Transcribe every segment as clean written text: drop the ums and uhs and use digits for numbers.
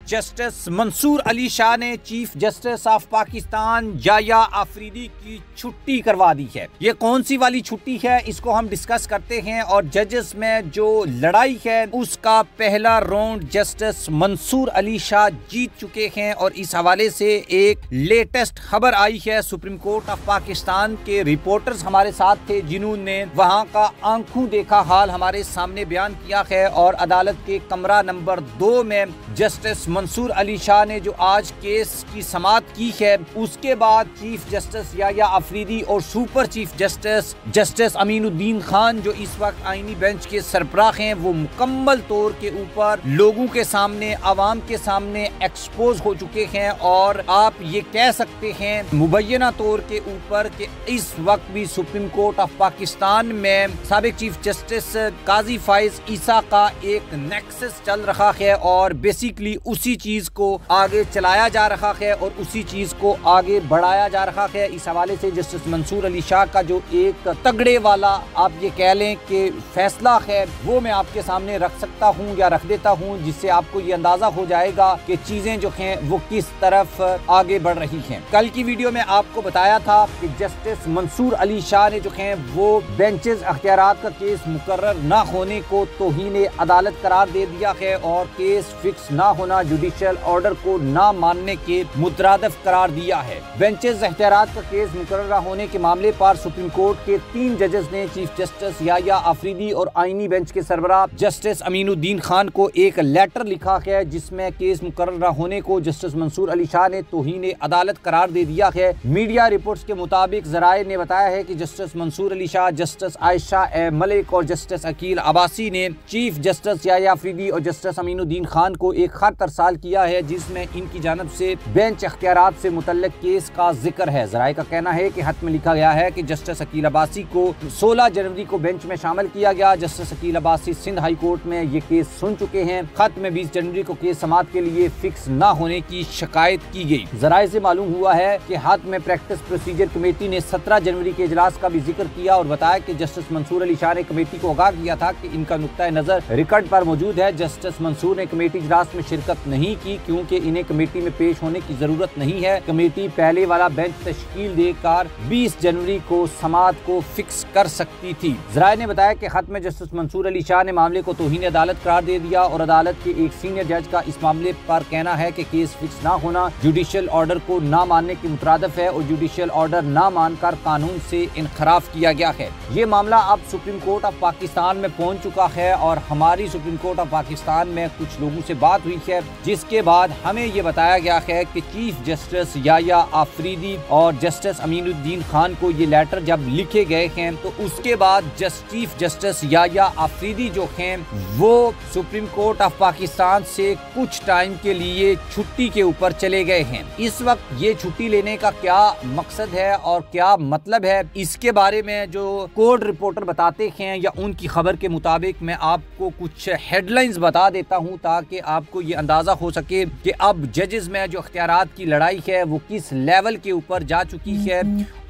Justice Mansoor Ali Shah ने chief justice of Pakistan Yahya Afridi की छुट्टी करवा दी है। ये कौन सी वाली छुट्टी है, इसको हम डिस्कस करते हैं। और जजेस में जो लड़ाई है उसका पहला राउंड जस्टिस मंसूर अली शाह जीत चुके हैं। और इस हवाले से एक लेटेस्ट खबर आई है। सुप्रीम कोर्ट ऑफ पाकिस्तान के रिपोर्टर्स हमारे साथ थे जिन्होंने वहां का आंखों देखा हाल हमारे सामने बयान किया है। और अदालत के कमरा नंबर 2 में जस्टिस मंसूर अली शाह ने जो आज केस की समाअत की है, उसके बाद चीफ जस्टिस याया आफरीदी और super chief justice Aminuddin Khan जो इस वक्त आईनी बेंच के सरबराह हैं, वो मुकम्मल तौर के ऊपर लोगों के सामने, आवाम के सामने एक्सपोज हो चुके हैं। और आप ये कह सकते हैं मुबैना तौर के ऊपर कि इस वक्त भी सुप्रीम कोर्ट ऑफ पाकिस्तान में साबिक चीफ जस्टिस काजी फाइज ईसा का एक नेक्सस चल रहा है और बेसिकली उसी चीज को आगे चलाया जा रहा है और उसी चीज को आगे बढ़ाया जा रहा है। इस हवाले से जस्टिस मंसूर अली शाह का जो एक तगड़े वाला आप ये कह लें कि फैसला है, वो मैं आपके सामने रख सकता हूँ या रख देता हूँ, जिससे आपको ये अंदाजा हो जाएगा कि चीजें जो हैं वो किस तरफ आगे बढ़ रही हैं। कल की वीडियो में आपको बताया था कि जस्टिस मंसूर अली शाह ने जो है वो बेंचेस अख्तियारात का केस मुकर्रर न होने को तौहीन अदालत करार दे दिया है और केस फिक्स ना होना, जुडिशियल ऑर्डर को ना मानने के मुतरादिफ करार दिया है। बेंचेस अख्तियारात का केस मुकर्रर होने के मामले पर सुप्रीम कोर्ट के 3 जजेस ने चीफ जस्टिस याया आफरीदी और आईनी बेंच के सरबराह जस्टिस अमीनुद्दीन खान को एक लेटर लिखा है, जिसमें केस मुकर्रर होने को जस्टिस मंसूर अली शाह ने तौहीन अदालत करार दे दिया है। मीडिया रिपोर्ट्स के मुताबिक जराए ने बताया है कि जस्टिस मंसूर अली शाह, जस्टिस आयशा ए मलिक और जस्टिस अकील अब्बासी ने चीफ जस्टिस याया आफरीदी और जस्टिस अमीनुद्दीन खान को एक खत अरसाल किया है, जिसमें इनकी जानब से बेंच अख्तियारात से मुतल्लिक केस का जिक्र है। जराए का कहना है कि खत में लिखा गया है कि जस्टिस अकील अब्बासी को 16 जनवरी को बेंच में शामिल किया गया। Justice Aqeel Abbasi Sindh high court में ये केस सुन चुके हैं। खत में 20 जनवरी को केस समाअत के लिए फिक्स न होने की शिकायत की गई। जराए से मालूम हुआ है कि खत में प्रैक्टिस प्रोसीजर कमेटी ने 17 जनवरी के इजलास का भी जिक्र किया और बताया कि जस्टिस मंसूर अली शाह ने कमेटी को आगाह किया था कि इनका नुक्ता नजर रिकॉर्ड पर मौजूद है। जस्टिस मंसूर ने कमेटी इजलास में शिरकत नहीं की क्योंकि इन्हें कमेटी में पेश होने की जरूरत नहीं है। कमेटी पहले वाला बेंच तश्कील देकर 20 जनवरी को समाअत को फिक्स कर सकती थी। जराए ने बताया कि खत में जस्टिस मंसूर अली शाह ने मामले को तौहीन अदालत करार दे दिया और अदालत के एक सीनियर जज का इस मामले पर कहना है कि केस फिक्स ना होना जुडिशियल ऑर्डर को ना मानने के मुतरादिफ है और जुडिशियल ऑर्डर ना मानकर कानून से इनखराफ किया गया है। ये मामला अब सुप्रीम कोर्ट ऑफ पाकिस्तान में पहुंच चुका है और हमारी सुप्रीम कोर्ट ऑफ पाकिस्तान में कुछ लोगों से बात हुई है, जिसके बाद हमें ये बताया गया है कि चीफ जस्टिस याया आफरीदी और जस्टिस अमीनुद्दीन खान को ये लेटर जब लिखे गए हैं तो उसके बाद चीफ जस्टिस याया आफरीदी जो हैं वो सुप्रीम कोर्ट ऑफ पाकिस्तान से कुछ टाइम के लिए छुट्टी के ऊपर चले गए हैं। इस वक्त ये छुट्टी लेने का क्या मकसद है और क्या मतलब है, इसके बारे में जो कोर्ट रिपोर्टर बताते हैं या उनकी खबर के मुताबिक मैं आपको कुछ हेडलाइंस बता देता हूं ताकि आपको ये अंदाजा हो सके कि अब जजेस में जो अख्तियारात की लड़ाई है वो किस लेवल के ऊपर जा चुकी है।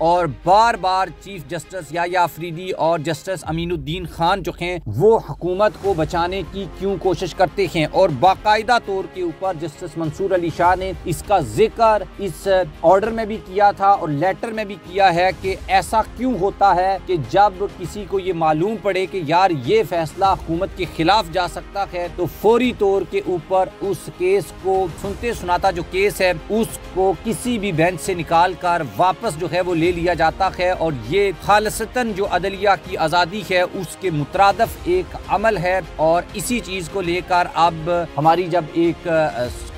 और बार बार चीफ जस्टिस याया आफरीदी और जस्टिस अमीनुद्दीन खान जो हैं वो हुकूमत को बचाने की क्यों कोशिश करते हैं और बाकायदा तौर के ऊपर जस्टिस मंसूर अली शाह ने इसका जिक्र इस ऑर्डर में भी किया था और लेटर में भी किया है कि ऐसा क्यों होता है कि जब किसी को ये मालूम पड़े कि यार ये फैसला हुकूमत के खिलाफ जा सकता है तो फौरी तौर के ऊपर उस केस को सुनते सुनाता जो केस है उसको किसी भी बेंच से निकाल कर वापस जो है वो ले लिया जाता है। और ये खालिसतन जो अदलिया की आज़ादी है उसके मुतरादिफ एक अमल है। और इसी चीज़ को लेकर अब हमारी जब एक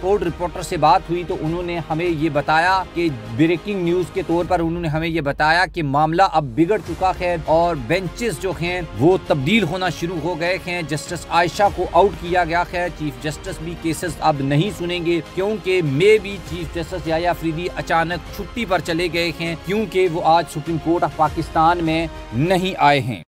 कोर्ट रिपोर्टर से बात हुई तो उन्होंने हमें ये बताया कि ब्रेकिंग न्यूज़ के तौर पर उन्होंने हमें ये बताया कि मामला अब बिगड़ चुका है और बेंचेस जो हैं वो तब्दील होना शुरू हो गए हैं। जस्टिस आयशा को आउट किया गया है। चीफ जस्टिस भी केसेस अब नहीं सुनेंगे क्योंकि मे भी चीफ जस्टिस याया आफरीदी अचानक छुट्टी पर चले गए हैं क्योंकि वो आज सुप्रीम कोर्ट ऑफ पाकिस्तान में नहीं आए हैं।